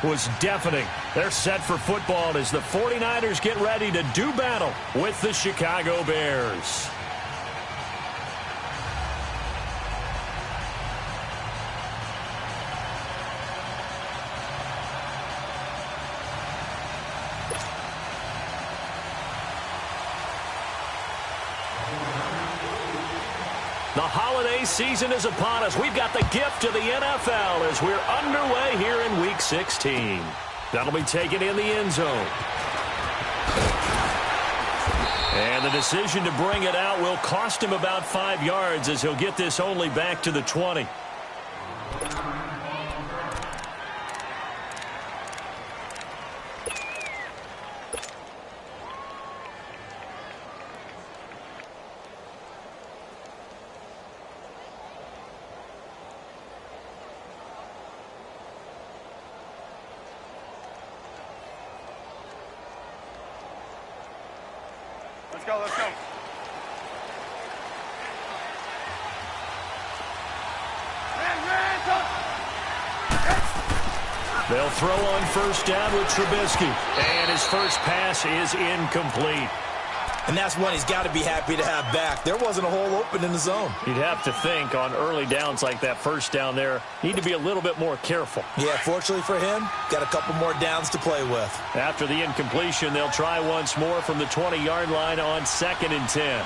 was deafening. They're set for football as the 49ers get ready to do battle with the Chicago Bears. The holiday season is upon us. We've got the gift of the NFL as we're underway here in Week 16. That'll be taken in the end zone. And the decision to bring it out will cost him about 5 yards as he'll get this only back to the 20. Let's go, let's go. They'll throw on first down with Trubisky. And his first pass is incomplete. And that's one he's got to be happy to have back. There wasn't a hole open in the zone. You'd have to think on early downs like that first down there, need to be a little bit more careful. Yeah, fortunately for him, got a couple more downs to play with. After the incompletion, they'll try once more from the 20-yard line on 2nd and 10.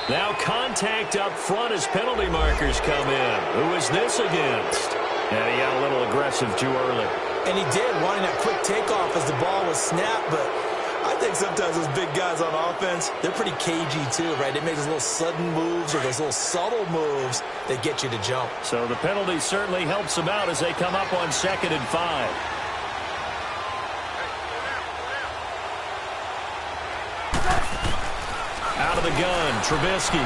Now contact up front as penalty markers come in. Who is this against? And he got a little aggressive too early. And he did, wanting that quick takeoff as the ball was snapped, but I think sometimes those big guys on offense, they're pretty cagey too, right? They make those little sudden moves or those little subtle moves that get you to jump. So the penalty certainly helps them out as they come up on 2nd and 5. Out of the gun, Trubisky.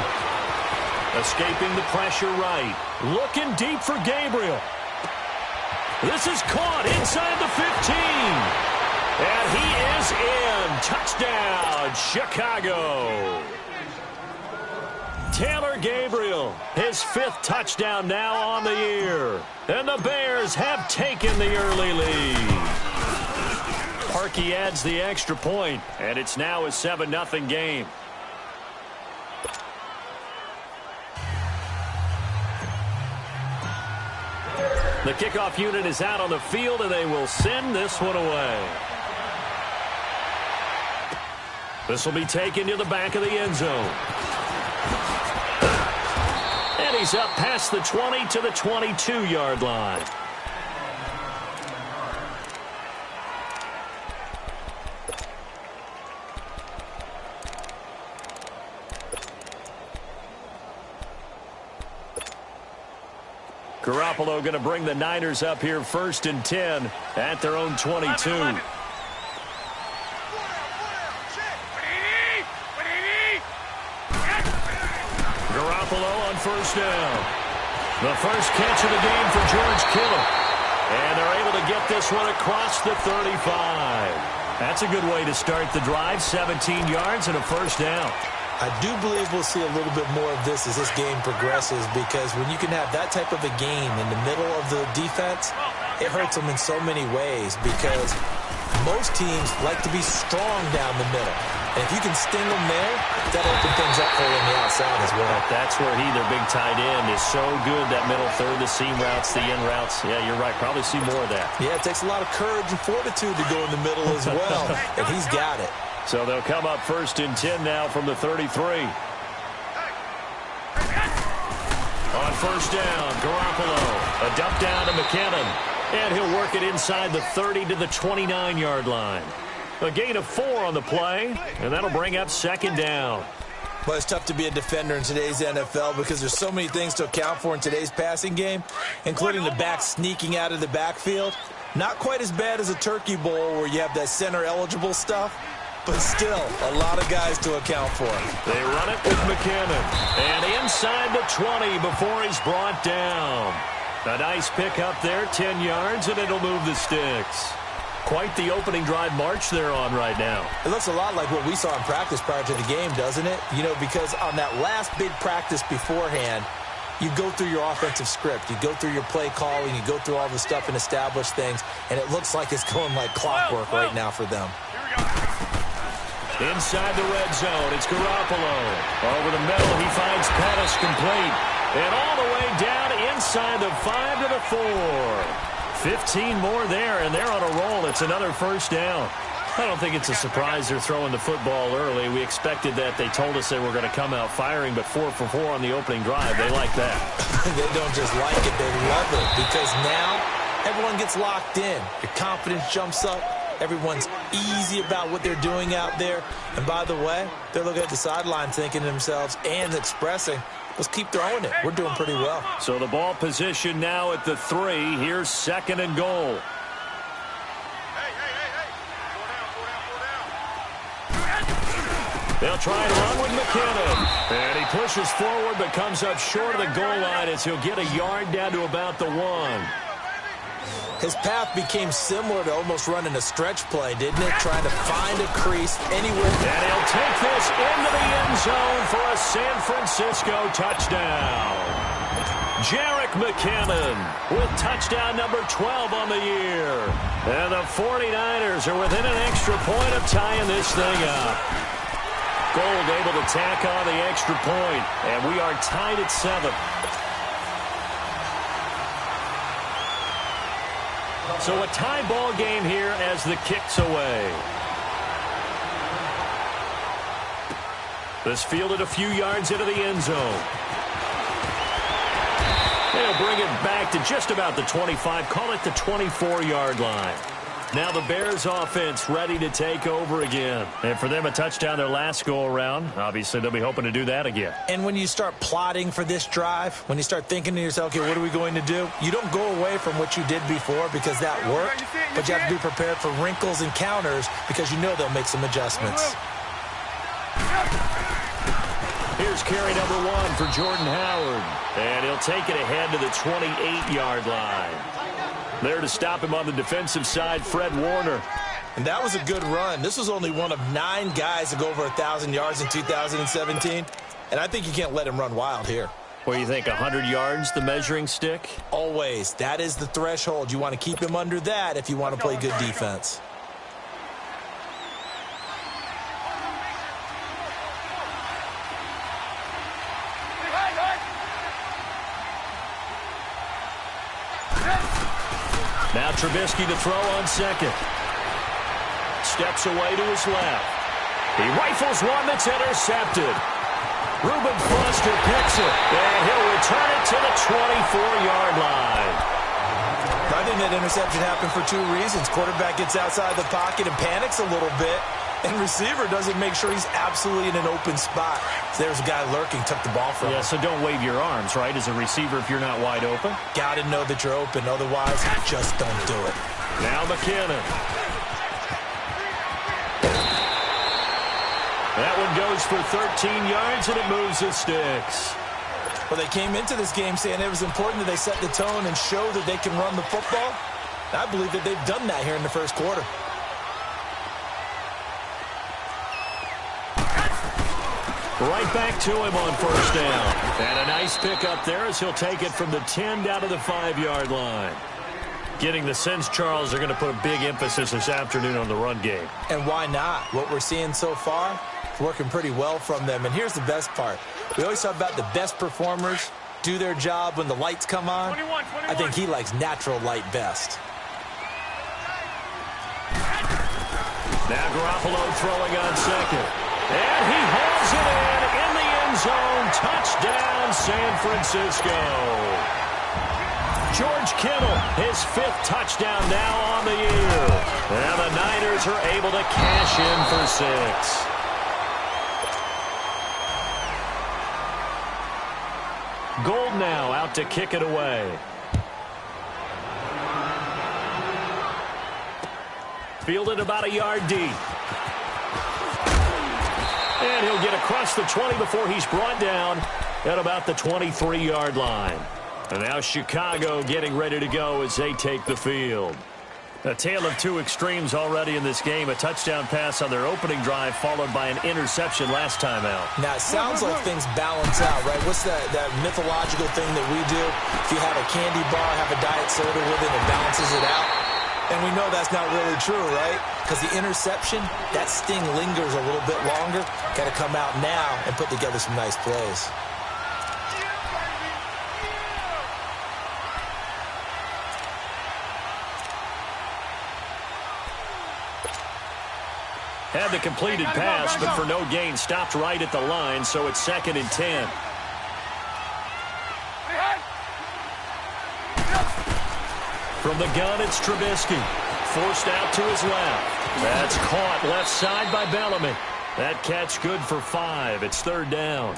Escaping the pressure right. Looking deep for Gabriel. This is caught inside the 15. And he is in. Touchdown, Chicago. Taylor Gabriel, his 5th touchdown now on the year. And the Bears have taken the early lead. Parkey adds the extra point, and it's now a 7-0 game. The kickoff unit is out on the field, and they will send this one away. This will be taken to the back of the end zone. And he's up past the 20 to the 22-yard line. Garoppolo going to bring the Niners up here 1st and 10 at their own 22. Garoppolo on first down. The first catch of the game for George Kittle. And they're able to get this one across the 35. That's a good way to start the drive. 17 yards and a first down. I do believe we'll see a little bit more of this as this game progresses, because when you can have that type of a game in the middle of the defense, it hurts them in so many ways, because most teams like to be strong down the middle. And if you can sting them there, that'll open things up for you on the outside as well. That's where their big tight end, is so good, that middle third, the seam routes, the in routes. Yeah, you're right. Probably see more of that. Yeah, it takes a lot of courage and fortitude to go in the middle as well, and he's got it. So they'll come up 1st and 10 now from the 33. On first down, Garoppolo. A dump down to McKinnon. And he'll work it inside the 30 to the 29-yard line. A gain of 4 on the play, and that'll bring up 2nd down. Well, it's tough to be a defender in today's NFL because there's so many things to account for in today's passing game, including the back sneaking out of the backfield. Not quite as bad as a turkey bowl where you have that center-eligible stuff, but still a lot of guys to account for. They run it with McKinnon. And inside the 20 before he's brought down. A nice pick up there, 10 yards, and it'll move the sticks. Quite the opening drive march they're on right now. It looks a lot like what we saw in practice prior to the game, doesn't it? You know, because on that last big practice beforehand, You go through your offensive script. You go through your play calling. You go through all the stuff and establish things, and it looks like it's going like clockwork right now for them. Inside the red zone, it's Garoppolo. Over the middle, he finds Pettis complete. And all the way down inside the 5 to the 4. 15 more there, and they're on a roll. It's another first down. I don't think it's a surprise they're throwing the football early. We expected that. They told us they were going to come out firing, but 4 for 4 on the opening drive. They like that. They don't just like it, they love it, because now everyone gets locked in. Your confidence jumps up. Everyone's easy about what they're doing out there. And by the way, they're looking at the sideline thinking to themselves and expressing, let's keep throwing it. We're doing pretty well. So the ball position now at the 3. Here's 2nd and goal. They'll try and run with McKinnon. And he pushes forward but comes up short of the goal line as he'll get a yard down to about the 1. His path became similar to almost running a stretch play, didn't it? Trying to find a crease anywhere. And he'll take this into the end zone for a San Francisco touchdown. Jerick McKinnon with touchdown number 12 on the year. And the 49ers are within an extra point of tying this thing up. Gold able to tack on the extra point, and we are tied at 7. So a tie ball game here as the kick's away. This fielded a few yards into the end zone. They'll bring it back to just about the 25, call it the 24-yard line. Now the Bears offense ready to take over again. And for them, a touchdown their last go-around. Obviously, they'll be hoping to do that again. And when you start plotting for this drive, when you start thinking to yourself, okay, what are we going to do? You don't go away from what you did before because that worked, but you have to be prepared for wrinkles and counters because you know they'll make some adjustments. Here's carry number 1 for Jordan Howard. And he'll take it ahead to the 28-yard line. There to stop him on the defensive side, Fred Warner. And that was a good run. This was only one of 9 guys to go over 1,000 yards in 2017. And I think you can't let him run wild here. What do you think, 100 yards, the measuring stick? Always. That is the threshold. You want to keep him under that if you want to play good defense. Now Trubisky to throw on 2nd. Steps away to his left. He rifles one that's intercepted. Reuben Foster picks it, and he'll return it to the 24-yard line. I think that interception happened for 2 reasons. Quarterback gets outside the pocket and panics a little bit, and receiver doesn't make sure he's absolutely in an open spot. So there's a guy lurking, took the ball from him. Yeah, so don't wave your arms, right, as a receiver if you're not wide open? Got to know that you're open, otherwise just don't do it. Now McKinnon. That one goes for 13 yards, and it moves the sticks. Well, they came into this game saying it was important that they set the tone and show that they can run the football. And I believe that they've done that here in the first quarter. Right back to him on first down. And a nice pickup there as he'll take it from the 10 down to the 5-yard line. Getting the sense, Charles, they're going to put a big emphasis this afternoon on the run game. And why not? What we're seeing so far, it's working pretty well from them. And here's the best part. We always talk about the best performers do their job when the lights come on. 21. I think he likes natural light best. Now Garoppolo throwing on 2nd. And he hauls it in the end zone. Touchdown, San Francisco. George Kittle, his 5th touchdown now on the year. And the Niners are able to cash in for 6. Gold now out to kick it away. Fielded about a yard deep. And he'll get across the 20 before he's brought down at about the 23-yard line. And now Chicago getting ready to go as they take the field. A tale of two extremes already in this game. A touchdown pass on their opening drive followed by an interception last time out. Now, it sounds like things balance out, right? What's that mythological thing that we do? If you have a candy bar, have a diet soda with it, it balances it out. And we know that's not really true, right? Because the interception, that sting lingers a little bit longer. Got to come out now and put together some nice plays. Had the completed pass, but for no gain, stopped right at the line, so it's 2nd and 10. From the gun, it's Trubisky. Forced out to his left. That's caught left side by Bellamy. That catch good for 5. It's 3rd down.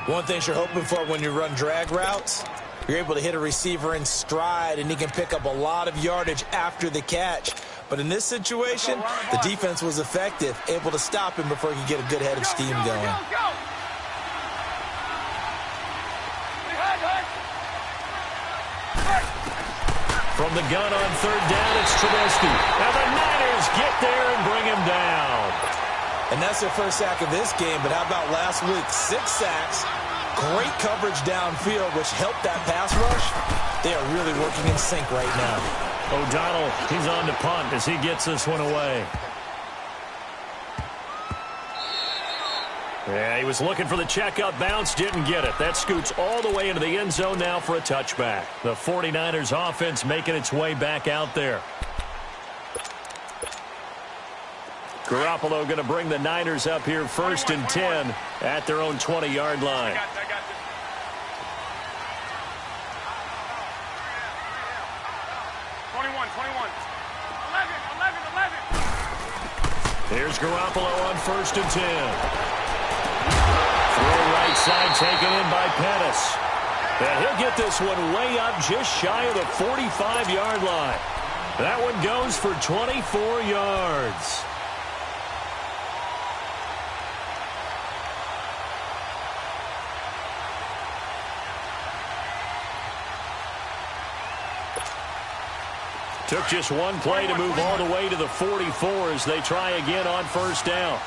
One thing you're hoping for when you run drag routes, you're able to hit a receiver in stride, and he can pick up a lot of yardage after the catch. But in this situation, the defense was effective, able to stop him before he could get a good head of steam going. From the gun on 3rd down, it's Trubisky. Now the Niners get there and bring him down. And that's their first sack of this game, but how about last week? 6 sacks, great coverage downfield, which helped that pass rush. They are really working in sync right now. O'Donnell, he's on to punt as he gets this one away. Yeah, he was looking for the checkup bounce, didn't get it. That scoots all the way into the end zone now for a touchback. The 49ers offense making its way back out there. Garoppolo going to bring the Niners up here 1st and 10 at their own 20-yard line. Here's Garoppolo on 1st and 10. Throw right side taken in by Pettis. And he'll get this one way up just shy of the 45-yard line. That one goes for 24 yards. Took just one play to move all the way to the 44 as they try again on 1st down.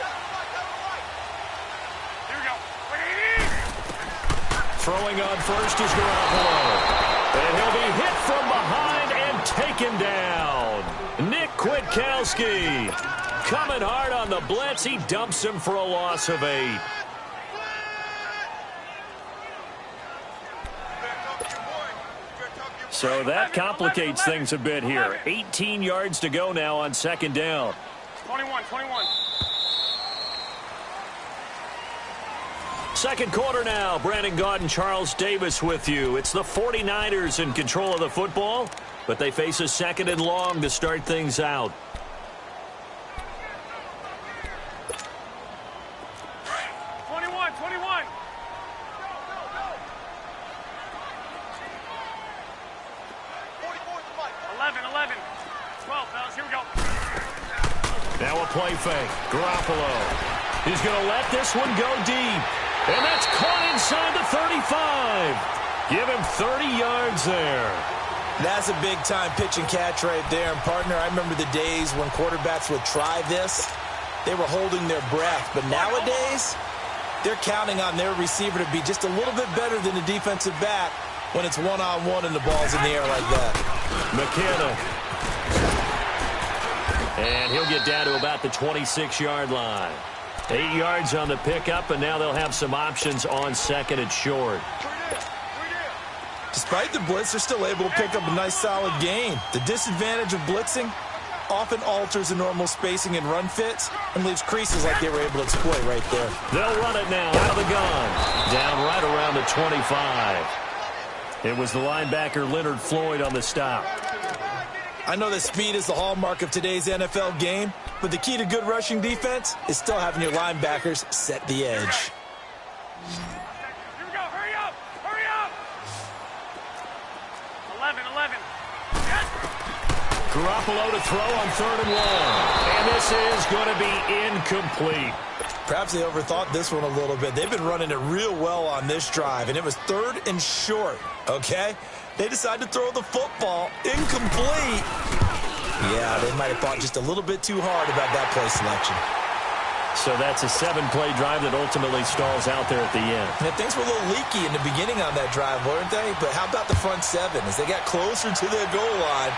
Throwing on 1st is Garoppolo. And he'll be hit from behind and taken down. Nick Kwiatkowski coming hard on the blitz. He dumps him for a loss of 8. So that complicates things a bit here. 18 yards to go now on 2nd down. 21. Second quarter now. Brandon Gaudin, Charles Davis with you. It's the 49ers in control of the football, but they face a 2nd and long to start things out. Now a play fake. Garoppolo. He's going to let this one go deep. And that's caught inside the 35. Give him 30 yards there. That's a big-time pitch and catch right there. And, partner, I remember the days when quarterbacks would try this. They were holding their breath. But nowadays, they're counting on their receiver to be just a little bit better than the defensive back when it's one-on-one and the ball's in the air like that. McKenna. And he'll get down to about the 26-yard line. 8 yards on the pickup, and now they'll have some options on 2nd and short. Despite the blitz, they're still able to pick up a nice, solid gain. The disadvantage of blitzing often alters the normal spacing and run fits and leaves creases like they were able to exploit right there. They'll run it now out of the gun. Down right around the 25. It was the linebacker Leonard Floyd on the stop. I know that speed is the hallmark of today's NFL game, but the key to good rushing defense is still having your linebackers set the edge. Here we go. Hurry up. Hurry up. 11. Yes. Garoppolo to throw on 3rd and long. And this is going to be incomplete. Perhaps they overthought this one a little bit. They've been running it real well on this drive, and it was 3rd and short, okay? They decided to throw the football incomplete. Yeah, they might have thought just a little bit too hard about that play selection. So that's a 7-play drive that ultimately stalls out there at the end. And things were a little leaky in the beginning on that drive, weren't they? But how about the front seven? As they got closer to their goal line,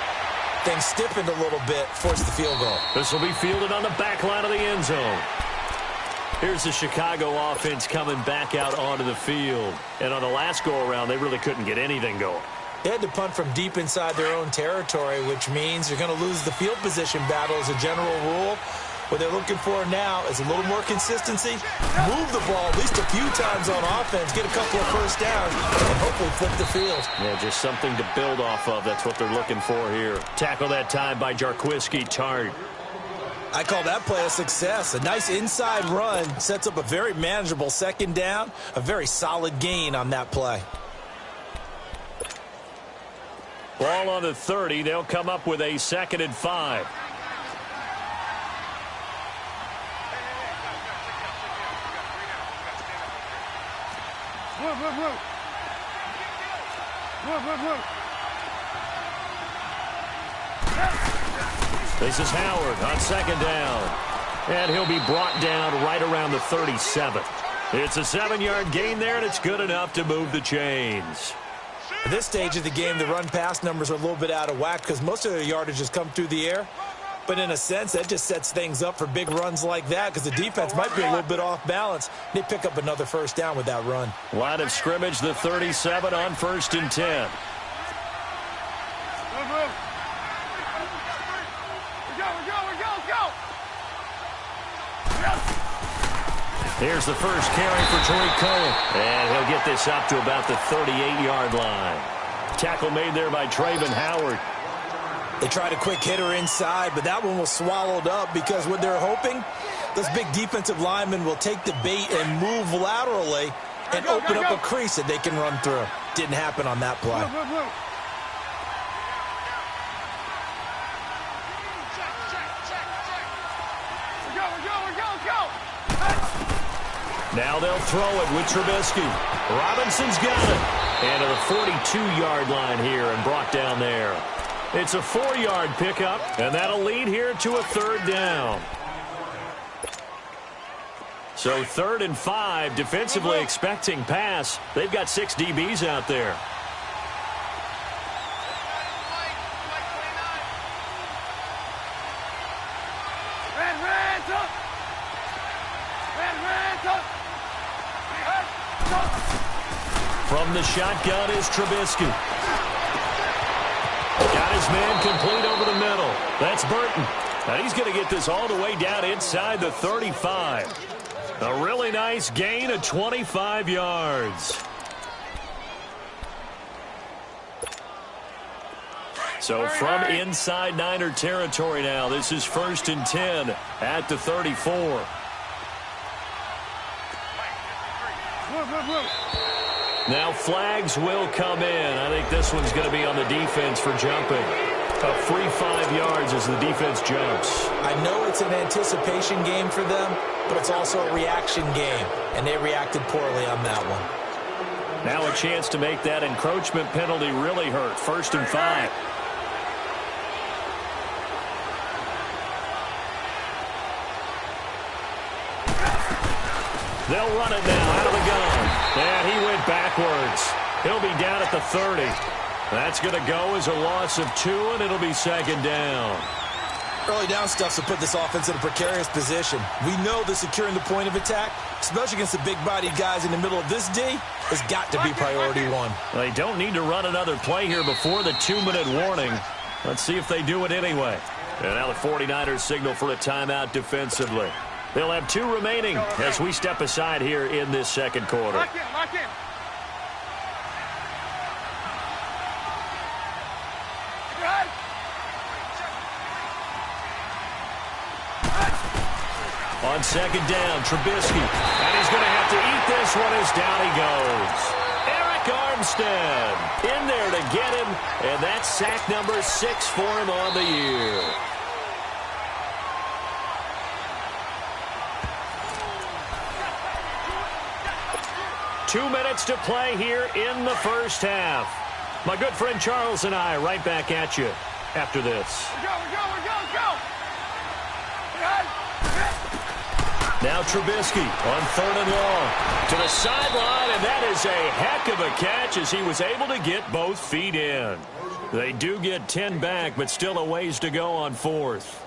things stiffened a little bit, forced the field goal. This will be fielded on the back line of the end zone. Here's the Chicago offense coming back out onto the field. And on the last go-around, they really couldn't get anything going. They had to punt from deep inside their own territory, which means you're going to lose the field position battle as a general rule. What they're looking for now is a little more consistency, move the ball at least a few times on offense, get a couple of first downs, and hopefully flip the field. Yeah, just something to build off of. That's what they're looking for here. Tackle that time by Jarquiski Tart. I call that play a success. A nice inside run sets up a very manageable second down, a very solid gain on that play. Ball on the 30. They'll come up with a 2nd and 5. This is Howard on 2nd down. And he'll be brought down right around the 37. It's a 7-yard gain there, and it's good enough to move the chains. At this stage of the game, the run-pass numbers are a little bit out of whack because most of their yardage has come through the air. But in a sense, that just sets things up for big runs like that because the defense might be a little bit off balance. They pick up another first down with that run. Line of scrimmage, the 37 on 1st and 10. Here's the first carry for Tariq Cohen. And he'll get this up to about the 38-yard line. Tackle made there by Trayvon Howard. They tried a quick hitter inside, but that one was swallowed up because what they're hoping, those big defensive linemen will take the bait and move laterally and open up a crease that they can run through. Didn't happen on that play. Now they'll throw it with Trubisky. Robinson's got it. And to the 42-yard line here and brought down there. It's a 4-yard pickup, and that'll lead here to a 3rd down. So 3rd and 5, defensively expecting pass. They've got 6 DBs out there. From the shotgun is Trubisky. Got his man complete over the middle. That's Burton. And he's going to get this all the way down inside the 35. A really nice gain of 25 yards. So from inside Niner territory now, this is 1st and 10 at the 34. Now flags will come in. I think this one's going to be on the defense for jumping. A free 5 yards as the defense jumps. I know it's an anticipation game for them, but it's also a reaction game, and they reacted poorly on that one. Now a chance to make that encroachment penalty really hurt. 1st and 5. They'll run it now out of the gun. And he went backwards. He'll be down at the 30. That's going to go as a loss of 2, and it'll be 2nd down. Early down stuff to put this offense in a precarious position. We know that securing the point of attack, especially against the big-bodied guys in the middle of this D, has got to be priority 1. They don't need to run another play here before the 2-minute warning. Let's see if they do it anyway. And now the 49ers signal for a timeout defensively. They'll have 2 remaining as we step aside here in this 2nd quarter. Lock in, lock in. On 2nd down, Trubisky. And he's going to have to eat this one as down he goes. Eric Armstead in there to get him. And that's sack number 6 for him on the year. Two minutes to play here in the first half. My good friend Charles and I right back at you. after this. Go, go, go, go! Now Trubisky on 3rd and long to the sideline, and that is a heck of a catch as he was able to get both feet in. They do get 10 back, but still a ways to go on 4th.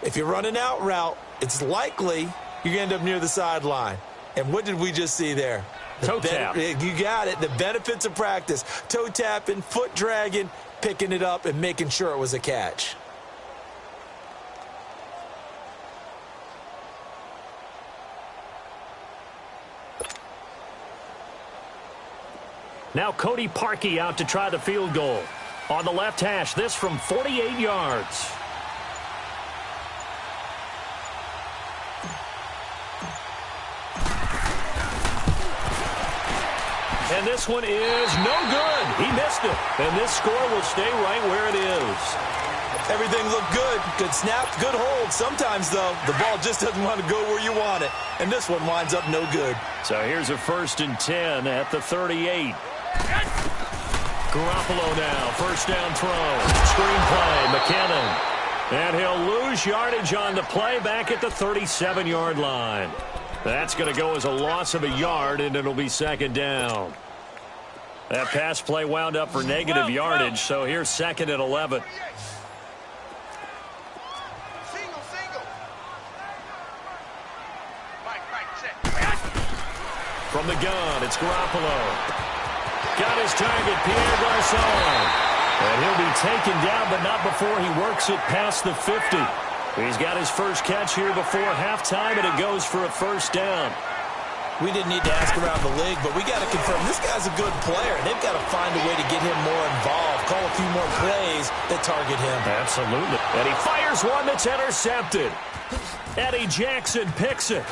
If you're running out route, it's likely you're going to end up near the sideline. And what did we just see there? Toe tap. You got it. The benefits of practice. Toe tapping, foot dragging, picking it up, and making sure it was a catch. Now Cody Parkey out to try the field goal. On the left hash, this from 48 yards. And this one is no good. He missed it. And this score will stay right where it is. Everything looked good. Good snap, good hold. Sometimes, though, the ball just doesn't want to go where you want it. And this one winds up no good. So here's a 1st and 10 at the 38. Garoppolo now, 1st down throw. Screen play, McKinnon. And he'll lose yardage on the play back at the 37-yard line. That's going to go as a loss of a yard, and it'll be 2nd down. That pass play wound up for negative yardage, so here's 2nd and 11. From the gun, it's Garoppolo. Got his target, Pierre Garçon. And he'll be taken down, but not before he works it past the 50. He's got his first catch here before halftime, and it goes for a 1st down. We didn't need to ask around the league, but we got to confirm this guy's a good player. They've got to find a way to get him more involved, call a few more plays that target him. Absolutely. And he fires one that's intercepted. Eddie Jackson picks it.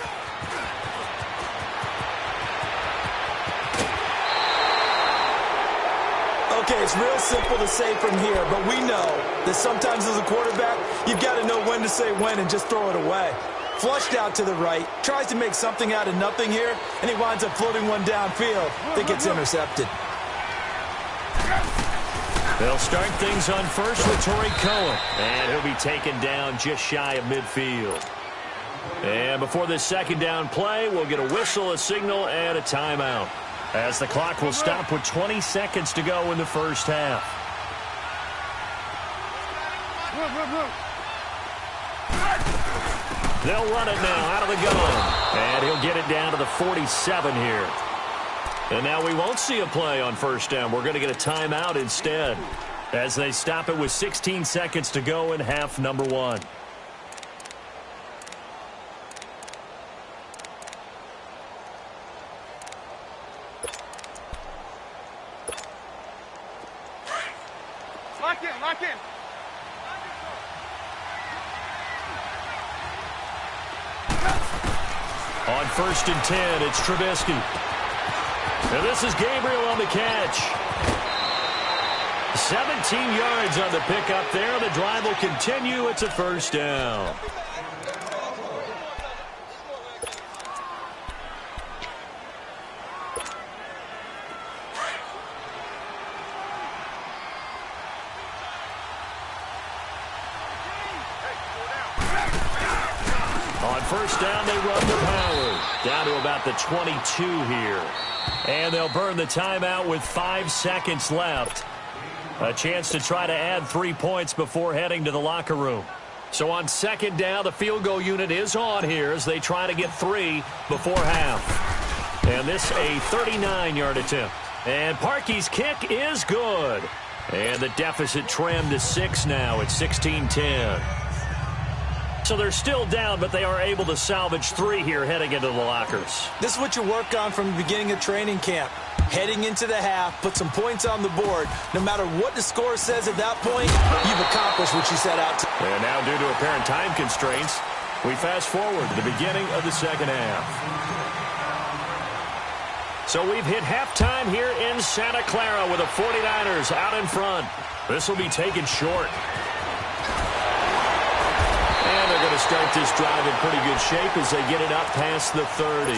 Okay, it's real simple to say from here, but we know that sometimes as a quarterback, you've got to know when to say when and just throw it away. Flushed out to the right, tries to make something out of nothing here, and he winds up floating one downfield that gets intercepted. They'll start things on first with Torrey Cohen, and he'll be taken down just shy of midfield. And before this 2nd down play, we'll get a whistle, a signal, and a timeout, as the clock will stop with 20 seconds to go in the first half. They'll run it now out of the gun. And he'll get it down to the 47 here. And now we won't see a play on 1st down. We're going to get a timeout instead, as they stop it with 16 seconds to go in half number 1. Lock in, lock in. On 1st and 10, it's Trubisky. And this is Gabriel on the catch. 17 yards on the pickup there. The drive will continue. It's a 1st down. On 1st down, they run the power. Down to about the 22 here. And they'll burn the timeout with 5 seconds left. A chance to try to add 3 points before heading to the locker room. So on 2nd down, the field goal unit is on here as they try to get 3 before half. And this a 39-yard attempt. And Parkey's kick is good. And the deficit trimmed to 6 now at 16-10. So they're still down, but they are able to salvage 3 here heading into the lockers. This is what you work on from the beginning of training camp. Heading into the half, put some points on the board. No matter what the score says at that point, you've accomplished what you set out to. And now, due to apparent time constraints, we fast forward to the beginning of the 2nd half. So we've hit halftime here in Santa Clara with the 49ers out in front. This will be taken short. And they're going to start this drive in pretty good shape as they get it up past the 30.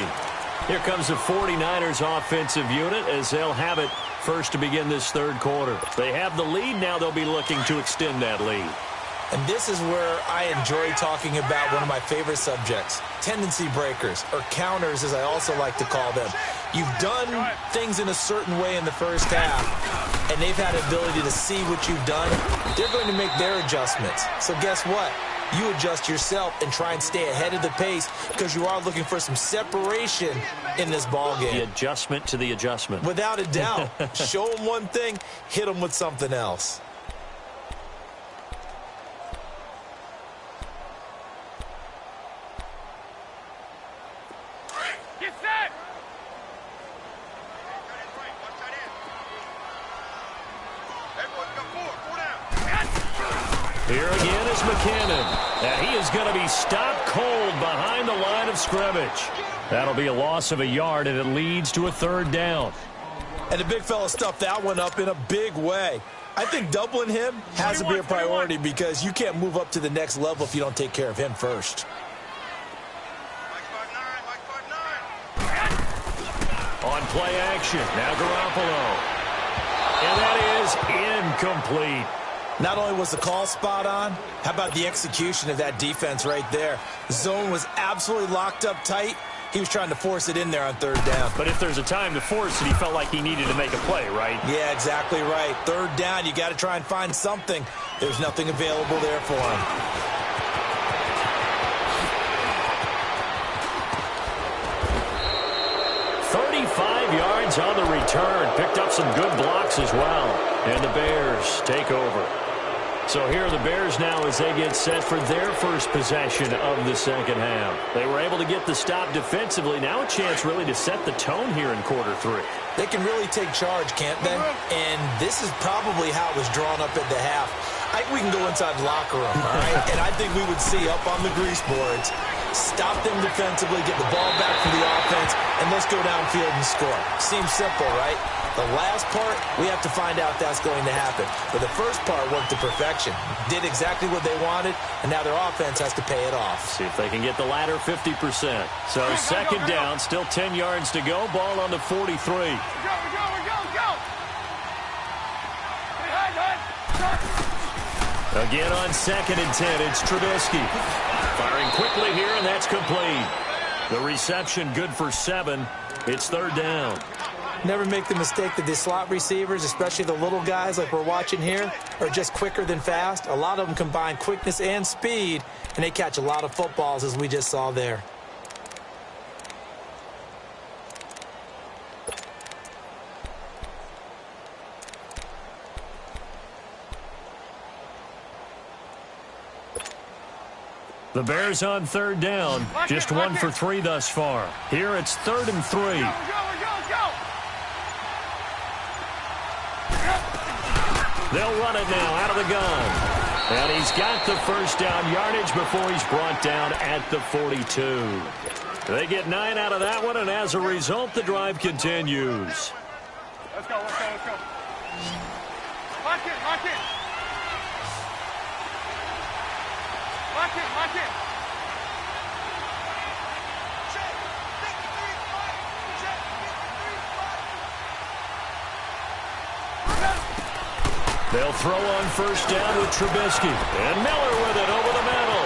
Here comes the 49ers offensive unit as they'll have it first to begin this third quarter. They have the lead. Now they'll be looking to extend that lead. And this is where I enjoy talking about one of my favorite subjects, tendency breakers, or counters as I also like to call them. You've done things in a certain way in the first half, and they've had the ability to see what you've done. They're going to make their adjustments. So guess what? You adjust yourself and try and stay ahead of the pace because you are looking for some separation in this ballgame. The adjustment to the adjustment. Without a doubt. Show them one thing, hit them with something else. Get set! Everyone's got four down. Here again is McKinnon. And he is going to be stopped cold behind the line of scrimmage. That'll be a loss of a yard, and it leads to a third down. And the big fella stuffed that one up in a big way. I think doubling him has to be a priority because you can't move up to the next level if you don't take care of him first. On play action, now Garoppolo. And that is incomplete. Not only was the call spot on, how about the execution of that defense right there? The zone was absolutely locked up tight. He was trying to force it in there on third down. But if there's a time to force it, he felt like he needed to make a play, right? Yeah, exactly right. Third down, you got to try and find something. There's nothing available there for him. Yards on the return. Picked up some good blocks as well. And the Bears take over. So here are the Bears now as they get set for their first possession of the second half. They were able to get the stop defensively. Now a chance really to set the tone here in quarter three. They can really take charge, can't they? And this is probably how it was drawn up at the half. I think we can go inside the locker room, all right? And I think we would see up on the grease boards, stop them defensively, get the ball back from the offense, and let's go downfield and score. Seems simple, right? The last part, we have to find out if that's going to happen. But the first part worked to perfection. Did exactly what they wanted, and now their offense has to pay it off. See if they can get the latter 50%. So second down, still 10 yards to go. Ball on the 43. Go! Again on 2nd and 10, it's Trubisky. Firing quickly here, and that's complete. The reception good for 7. It's third down. Never make the mistake that the slot receivers, especially the little guys like we're watching here, are just quicker than fast. A lot of them combine quickness and speed, and they catch a lot of footballs, as we just saw there. The Bears on third down. Just 1 for 3 thus far. Here it's 3rd and 3. Go! They'll run it now out of the gun. And he's got the first down yardage before he's brought down at the 42. They get 9 out of that one, and as a result, the drive continues. Let's go. Lock it. They'll throw on first down with Trubisky. And Miller with it over the middle.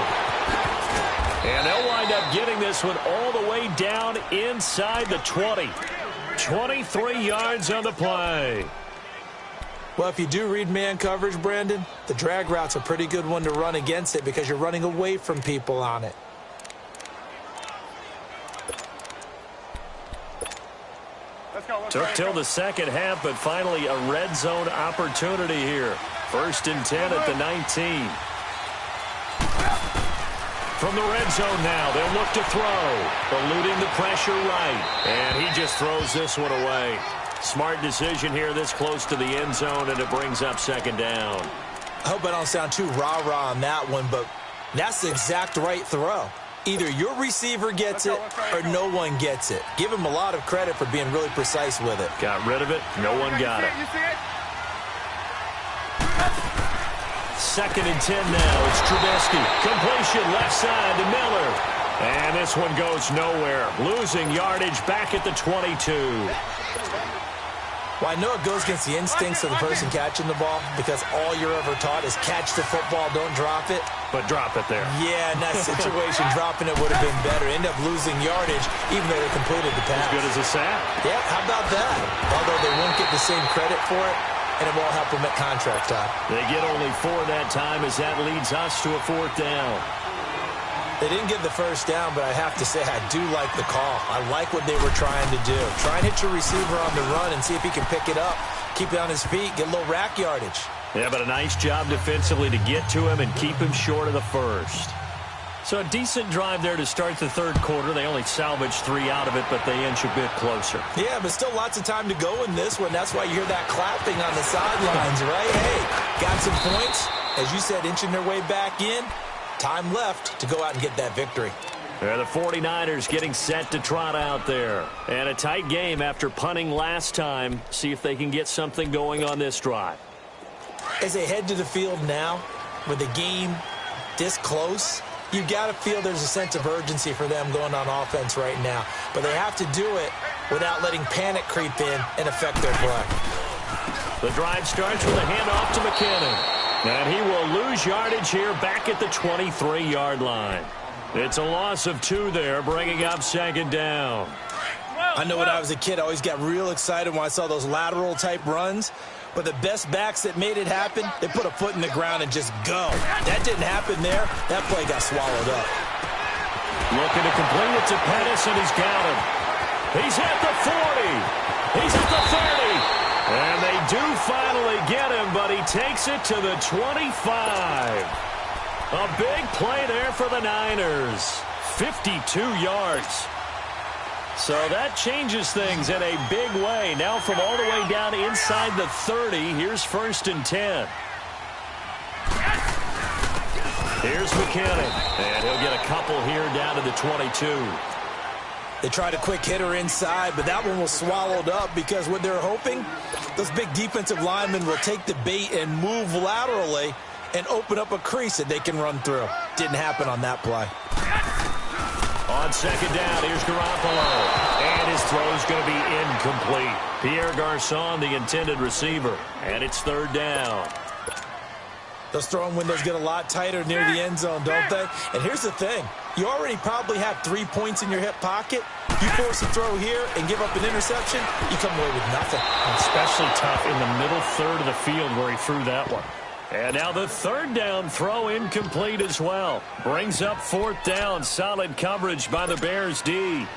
And they'll wind up getting this one all the way down inside the 20. 23 yards on the play. Well, if you do read man coverage, Brandon, the drag route's a pretty good one to run against it because you're running away from people on it. Took till the second half, but finally a red zone opportunity here. 1st and 10 at the 19. From the red zone now, they'll look to throw. Eluding the pressure right. And he just throws this one away. Smart decision here this close to the end zone, and it brings up 2nd down. I hope I don't sound too rah-rah on that one, but that's the exact right throw. Either your receiver gets it or no one gets it. Give him a lot of credit for being really precise with it. Got rid of it. No one got it. You see it? 2nd and 10 now. It's Trubisky. Completion left side to Miller. And this one goes nowhere. Losing yardage back at the 22. Well, I know it goes against the instincts of the person catching the ball because all you're ever taught is catch the football, don't drop it. But drop it there. Yeah, in that situation, dropping it would have been better. End up losing yardage even though they completed the pass. As good as a sack. Yeah, how about that? Although they won't get the same credit for it, and it won't help them at contract time. They get only 4 that time as that leads us to a 4th down. They didn't get the first down, but I have to say I do like the call. I like what they were trying to do. Try and hit your receiver on the run and see if he can pick it up, keep it on his feet, get a little rack yardage. Yeah, but a nice job defensively to get to him and keep him short of the first. So a decent drive there to start the third quarter. They only salvaged 3 out of it, but they inch a bit closer. Yeah, but still lots of time to go in this one. That's why you hear that clapping on the sidelines, right? Hey, got some points. As you said, inching their way back in. Time left to go out and get that victory. Yeah, the 49ers getting set to trot out there. And a tight game after punting last time. See if they can get something going on this drive. As they head to the field now, with the game this close, you've got to feel there's a sense of urgency for them going on offense right now. But they have to do it without letting panic creep in and affect their play. The drive starts with a handoff to McKinnon. And he will lose yardage here back at the 23-yard line. It's a loss of 2 there, bringing up 2nd down. I know when I was a kid, I always got real excited when I saw those lateral-type runs. But the best backs that made it happen, they put a foot in the ground and just go. That didn't happen there. That play got swallowed up. Looking to complete it to Pettis, and he's got him. He's at the 40. He's at the 30. And they do finally get him, but he takes it to the 25. A big play there for the Niners. 52 yards. So that changes things in a big way. Now from all the way down inside the 30, here's 1st and 10. Here's McKinnon, and he'll get a couple here down to the 22. They tried a quick hitter inside, but that one was swallowed up because what they're hoping, those big defensive linemen will take the bait and move laterally and open up a crease that they can run through. Didn't happen on that play. On 2nd down, here's Garoppolo. And his throw's going to be incomplete. Pierre Garçon, the intended receiver. And it's 3rd down. Those throwing windows get a lot tighter near the end zone, don't they? And here's the thing. You already probably have 3 points in your hip pocket. You force a throw here and give up an interception, you come away with nothing. Especially tough in the middle third of the field where he threw that one. And now the 3rd down throw incomplete as well. Brings up 4th down. Solid coverage by the Bears D.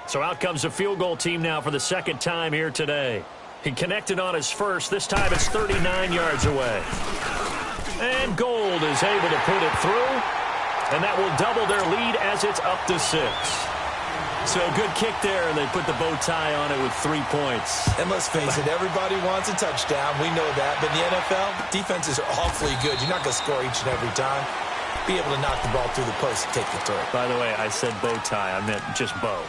So out comes the field goal team now for the 2nd time here today. He connected on his first. This time it's 39 yards away. And Gold is able to put it through. And that will double their lead as it's up to 6. So a good kick there, and they put the bow tie on it with 3 points. And let's face it, everybody wants a touchdown. We know that. But in the NFL, defenses are awfully good. You're not going to score each and every time. Be able to knock the ball through the post and take the throw. By the way, I said bow tie. I meant just bow.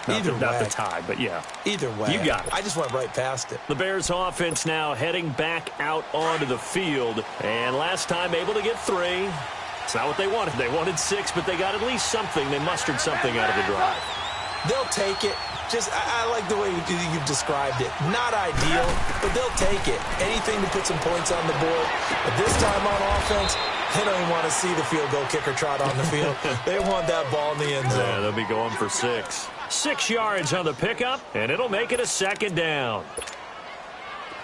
Not the tie, but yeah. Either way. You got it. I just went right past it. The Bears offense now heading back out onto the field. And last time able to get 3. It's not what they wanted. They wanted 6, but they got at least something. They mustered something out of the drive. They'll take it. I like the way you've described it. Not ideal, but they'll take it. Anything to put some points on the board. But this time on offense, they don't even want to see the field goal kicker trot on the field. They want that ball in the end zone. Yeah, they'll be going for 6. 6 yards on the pickup, and it'll make it a 2nd down.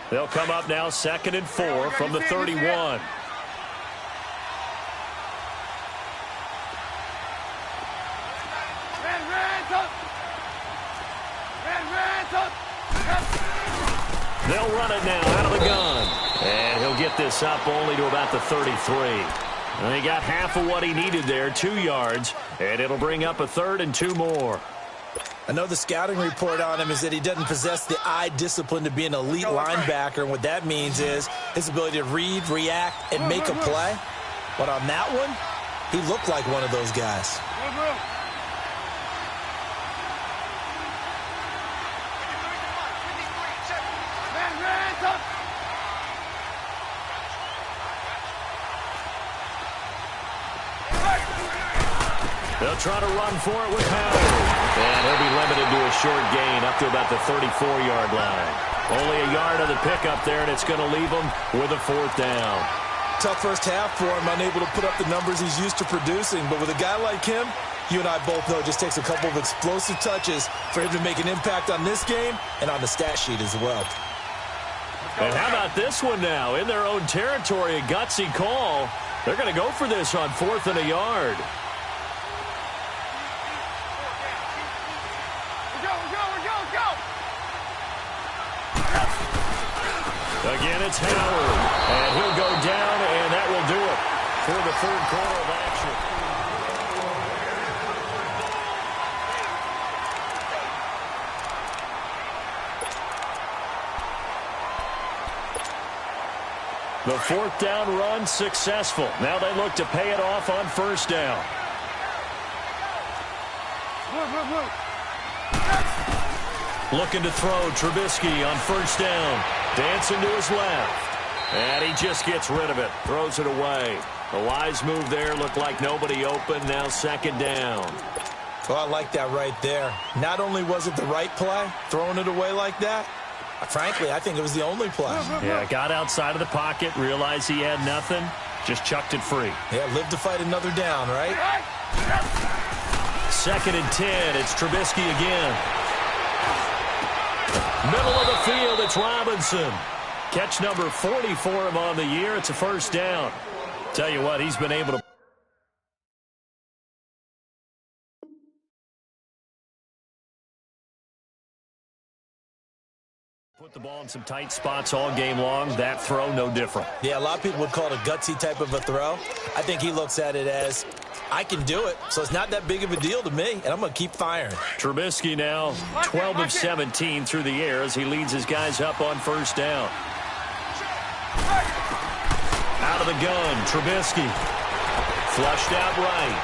They'll come up now 2nd and 4 from the 31. They'll run it now out of the gun. And he'll get this up only to about the 33. And he got half of what he needed there, 2 yards. And it'll bring up a 3rd and 2 more. I know the scouting report on him is that he doesn't possess the eye discipline to be an elite linebacker. And what that means is his ability to read, react, and make a play. But on that one, he looked like one of those guys. They'll They'll try to run for it with Howard. And he'll be limited to a short gain up to about the 34-yard line. Only a yard of the pickup there, and it's going to leave him with a 4th down. Tough first half for him, unable to put up the numbers he's used to producing. But with a guy like him, you and I both know it just takes a couple of explosive touches for him to make an impact on this game and on the stat sheet as well. And how about this one now? In their own territory, a gutsy call. They're going to go for this on 4th and a yard. Again, it's Howard. And he'll go down, and that will do it for the 3rd quarter of action. The 4th down run successful. Now they look to pay it off on 1st down. Looking to throw Trubisky on 1st down. Dancing to his left. And he just gets rid of it. Throws it away. A wise move there. Looked like nobody open. Now 2nd down. Well, I like that right there. Not only was it the right play, throwing it away like that, frankly, I think it was the only play. Yeah, got outside of the pocket, realized he had nothing, just chucked it free. Yeah, live to fight another down, right? 2nd and 10, it's Trubisky again. Middle of the field, it's Robinson. Catch number 40 for him on the year. It's a 1st down. Tell you what, he's been able to put the ball in some tight spots all game long. That throw, no different. Yeah, a lot of people would call it a gutsy type of a throw. I think he looks at it as, I can do it, so it's not that big of a deal to me, and I'm going to keep firing. Trubisky now 12 of 17 through the air as he leads his guys up on 1st down. Out of the gun, Trubisky. Flushed out right.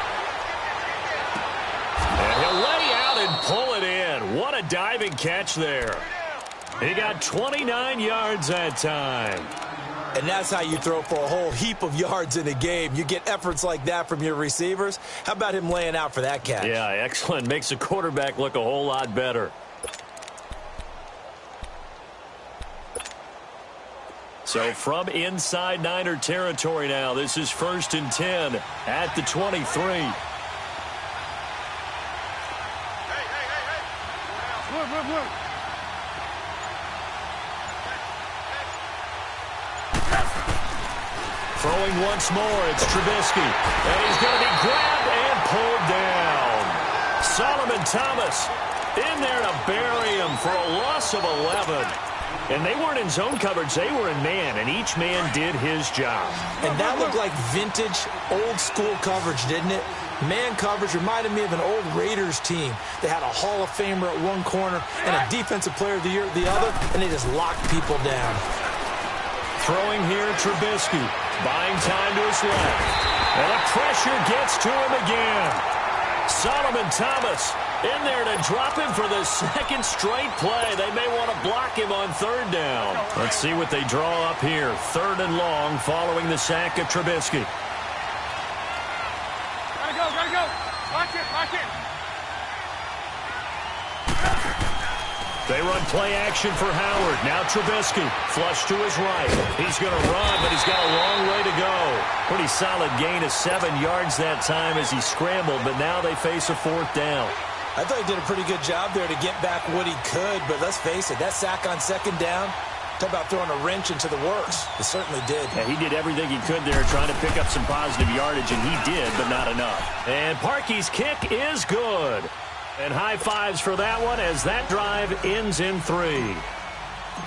And he'll lay out and pull it in. What a diving catch there. He got 29 yards that time. And that's how you throw for a whole heap of yards in a game. You get efforts like that from your receivers. How about him laying out for that catch? Yeah, excellent. Makes the quarterback look a whole lot better. So from inside Niner territory now, this is 1st and 10 at the 23. Throwing once more, it's Trubisky. And he's going to be grabbed and pulled down. Solomon Thomas in there to bury him for a loss of 11. And they weren't in zone coverage. They were in man, and each man did his job. And that looked like vintage, old-school coverage, didn't it? Man coverage reminded me of an old Raiders team. They had a Hall of Famer at one corner and a Defensive Player of the Year at the other, and they just locked people down. Throwing here, Trubisky. Buying time to his left. And the pressure gets to him again. Solomon Thomas in there to drop him for the 2nd straight play. They may want to block him on 3rd down. Let's see what they draw up here. 3rd and long following the sack of Trubisky. Gotta go. Lock it. They run play action for Howard. Now Trubisky, flush to his right. He's going to run, but he's got a long way to go. Pretty solid gain of 7 yards that time as he scrambled, but now they face a 4th down. I thought he did a pretty good job there to get back what he could, but let's face it, that sack on 2nd down, talk about throwing a wrench into the works. It certainly did. Yeah, he did everything he could there trying to pick up some positive yardage, and he did, but not enough. And Parkey's kick is good. And high fives for that one as that drive ends in 3.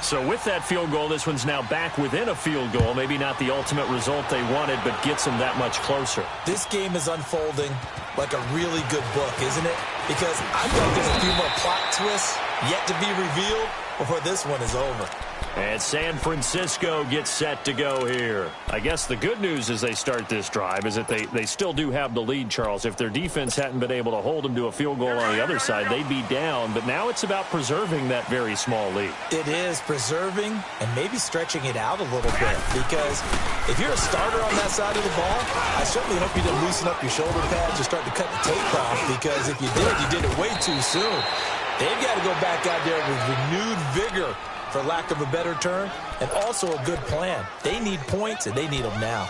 So with that field goal, this one's now back within a field goal. Maybe not the ultimate result they wanted, but gets them that much closer. This game is unfolding like a really good book, isn't it? Because I feel like there's a few more plot twists yet to be revealed before this one is over. And San Francisco gets set to go here. I guess the good news as they start this drive is that they still do have the lead, Charles. If their defense hadn't been able to hold them to a field goal on the other side, they'd be down. But now it's about preserving that very small lead. It is preserving and maybe stretching it out a little bit, because if you're a starter on that side of the ball, I certainly hope you didn't loosen up your shoulder pads or start to cut the tape off, because if you did it way too soon. They've got to go back out there with renewed vigor, for lack of a better term, and also a good plan. They need points, and they need them now.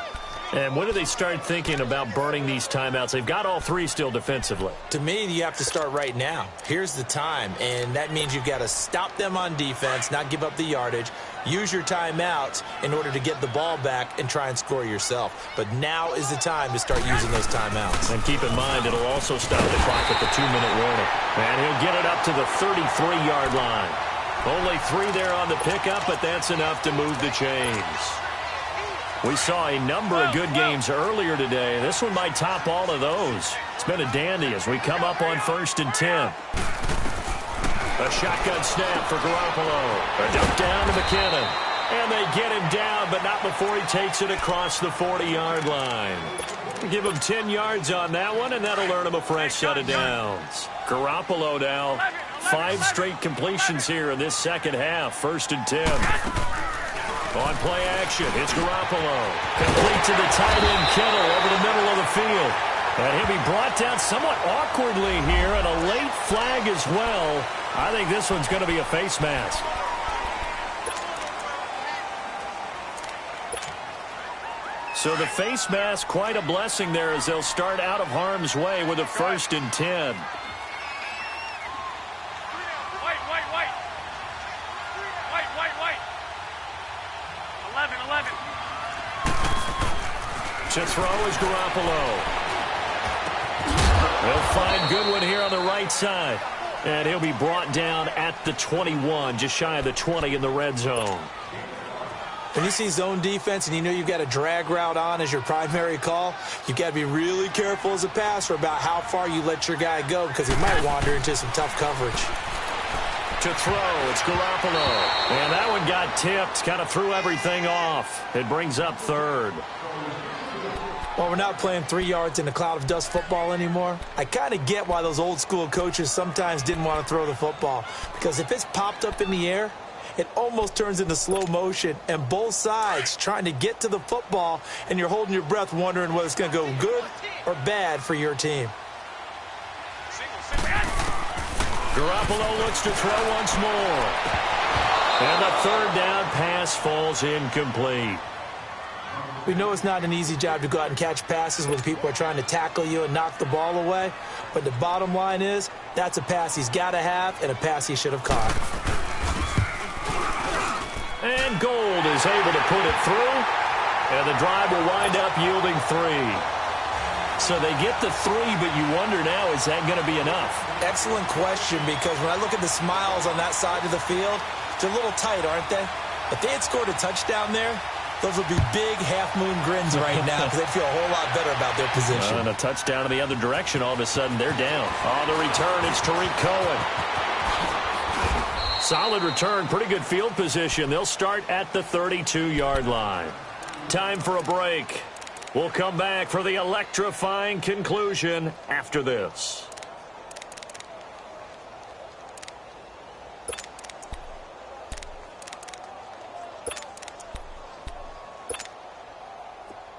And when do they start thinking about burning these timeouts? They've got all three still defensively. To me, you have to start right now. Here's the time, and that means you've got to stop them on defense, not give up the yardage, use your timeouts in order to get the ball back and try and score yourself. But now is the time to start using those timeouts. And keep in mind, it'll also stop the clock at the 2-minute warning. And he'll get it up to the 33-yard line. Only 3 there on the pickup, but that's enough to move the chains. We saw a number of good games earlier today. This one might top all of those. It's been a dandy as we come up on 1st and 10. A shotgun snap for Garoppolo. A dump down to McKinnon. And they get him down, but not before he takes it across the 40-yard line. Give him 10 yards on that one, and that'll earn him a fresh set of downs. Garoppolo now, 5 straight completions here in this second half. 1st and 10. On play action, it's Garoppolo. Complete to the tight end, Kittle, over the middle of the field. And he'll be brought down somewhat awkwardly here, and a late flag as well. I think this one's going to be a face mask. So the face mask, quite a blessing there as they'll start out of harm's way with a 1st and 10. To throw is Garoppolo. He'll find Goodwin here on the right side. And he'll be brought down at the 21, just shy of the 20 in the red zone. When you see zone defense and you know you've got a drag route on as your primary call, you've got to be really careful as a passer about how far you let your guy go, because he might wander into some tough coverage. To throw, it's Garoppolo. And that one got tipped, kind of threw everything off. It brings up 3rd. Well, we're not playing 3 yards in a cloud of dust football anymore. I kind of get why those old school coaches sometimes didn't want to throw the football, because if it's popped up in the air, it almost turns into slow motion, and both sides trying to get to the football, and you're holding your breath wondering whether it's going to go good or bad for your team. Garoppolo looks to throw once more. And the 3rd down pass falls incomplete. We know it's not an easy job to go out and catch passes when people are trying to tackle you and knock the ball away, but the bottom line is that's a pass he's got to have and a pass he should have caught. And Gold is able to put it through, and the drive will wind up yielding 3. So they get the 3, but you wonder now, is that going to be enough? Excellent question, because when I look at the smiles on that side of the field, they're a little tight, aren't they? If they had scored a touchdown there, those would be big half-moon grins right now, because they'd feel a whole lot better about their position. And a touchdown in the other direction, all of a sudden they're down. On the return, it's Tariq Cohen. Solid return, pretty good field position. They'll start at the 32-yard line. Time for a break. We'll come back for the electrifying conclusion after this.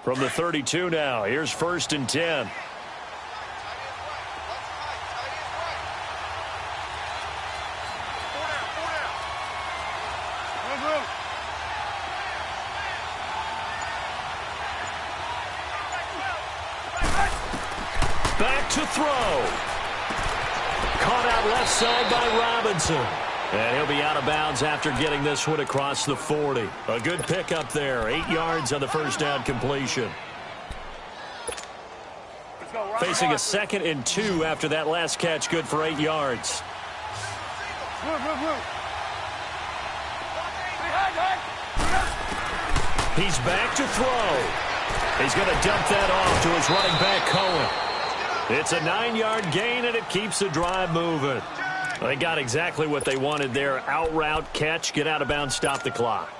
From the 32 now, here's 1st and 10. Back to throw. Caught out left side by Robinson. And he'll be out of bounds after getting this one across the 40. A good pickup there. 8 yards on the 1st down completion. Facing a 2nd and 2 after that last catch. Good for 8 yards. He's back to throw. He's going to dump that off to his running back, Cohen. It's a 9-yard gain, and it keeps the drive moving. They got exactly what they wanted there. Out route, catch, get out of bounds, stop the clock.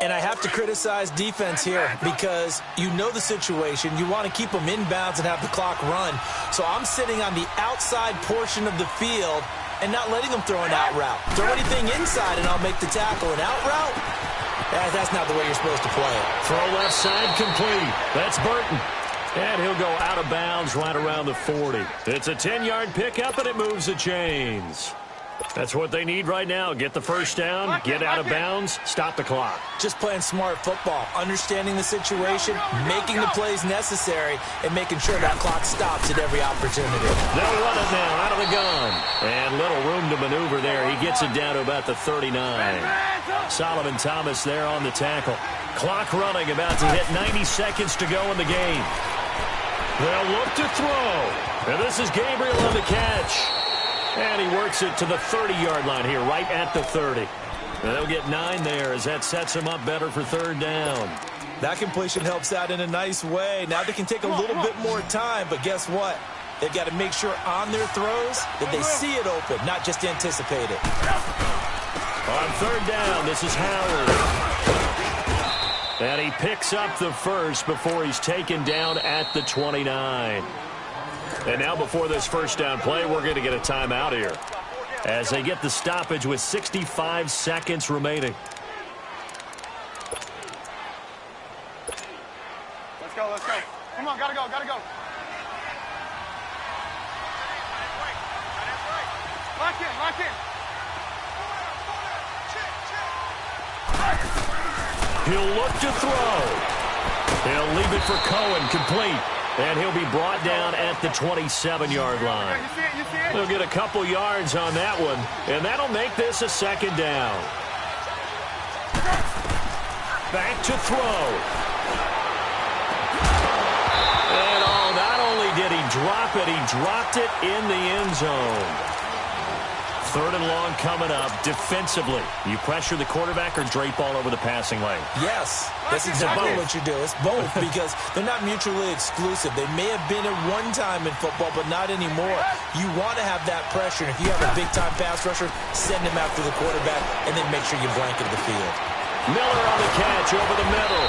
And I have to criticize defense here because you know the situation. You want to keep them inbounds and have the clock run. So I'm sitting on the outside portion of the field and not letting them throw an out route. Throw anything inside and I'll make the tackle. An out route? That's not the way you're supposed to play it. Throw left side complete. That's Burton. And he'll go out of bounds right around the 40. It's a 10-yard pickup, and it moves the chains. That's what they need right now. Get the first down, get out of bounds, stop the clock. Just playing smart football, understanding the situation, making the plays necessary, and making sure that clock stops at every opportunity. They'll run it now out of the gun. And little room to maneuver there. He gets it down to about the 39. Solomon Thomas there on the tackle. Clock running, about to hit 90 seconds to go in the game. They'll look to throw. And this is Gabriel on the catch. And he works it to the 30-yard line here, right at the 30. And they'll get 9 there as that sets him up better for third down. That completion helps out in a nice way. Now they can take a little bit more time, but guess what? They've got to make sure on their throws that they see it open, not just anticipate it. On third down, this is Howard. And he picks up the first before he's taken down at the 29. And now before this first down play, we're going to get a timeout here as they get the stoppage with 65 seconds remaining. Let's go, let's go. Come on, gotta go, gotta go. Lock in, lock in. He'll look to throw. He'll leave it for Cohen, complete. And he'll be brought down at the 27-yard line. You see it, you see it? He'll get a couple yards on that one, and that'll make this a second down. Back to throw. And not only did he drop it, he dropped it in the end zone. Third and long coming up. Defensively, you pressure the quarterback or drape all over the passing lane? Yes, that's exactly what you do. It's both because they're not mutually exclusive. They may have been at one time in football, but not anymore. You want to have that pressure. And if you have a big-time pass rusher, send him after the quarterback and then make sure you blanket the field. Miller on the catch over the middle.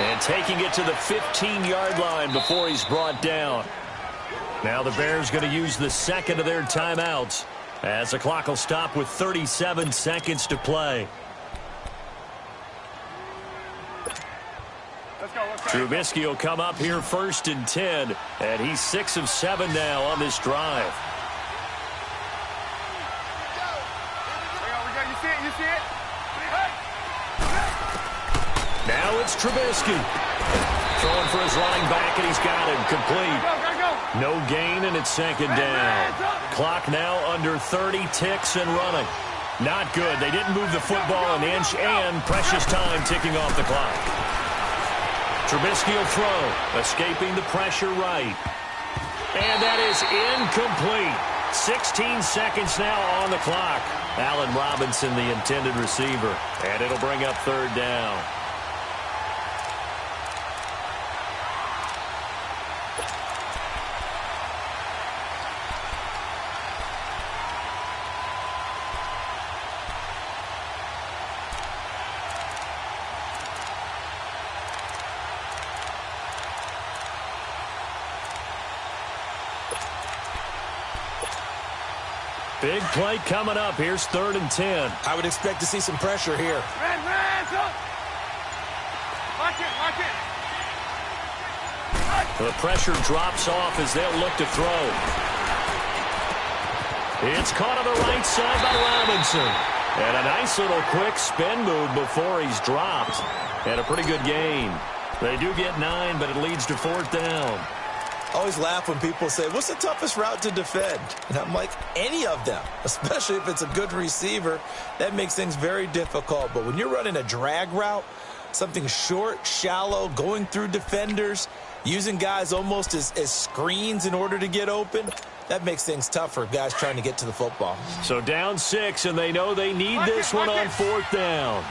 And taking it to the 15-yard line before he's brought down. Now the Bears going to use the second of their timeouts, as the clock will stop with 37 seconds to play. Let's go, let's go. Trubisky will come up here first and 10, and he's 6 of 7 now on this drive. We go, you see it, you see it? Now it's Trubisky. Throwing for his running back, and he's got him complete. Gotta go. No gain, and it's second down. Clock now under 30 ticks and running. Not good. They didn't move the football an inch, and precious time ticking off the clock. Trubisky will throw, escaping the pressure right. And that is incomplete. 16 seconds now on the clock. Allen Robinson, the intended receiver, and it'll bring up third down. Big play coming up. Here's third and 10. I would expect to see some pressure here. Red, up. Lock in. The pressure drops off as they'll look to throw. It's caught on the right side by Robinson. And a nice little quick spin move before he's dropped. And a pretty good gain. They do get 9, but it leads to fourth down. I always laugh when people say, what's the toughest route to defend? And I'm like, any of them, especially if it's a good receiver. That makes things very difficult. But when you're running a drag route, something short, shallow, going through defenders, using guys almost as screens in order to get open, that makes things tough for guys trying to get to the football. So down 6, and they know they need this one on fourth down.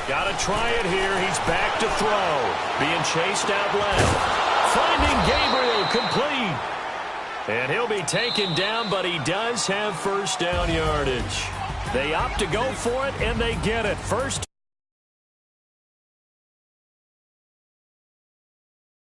Got to try it here. He's back to throw. Being chased out left. finding Gabriel complete. And he'll be taken down, but he does have first down yardage. They opt to go for it, and they get it. First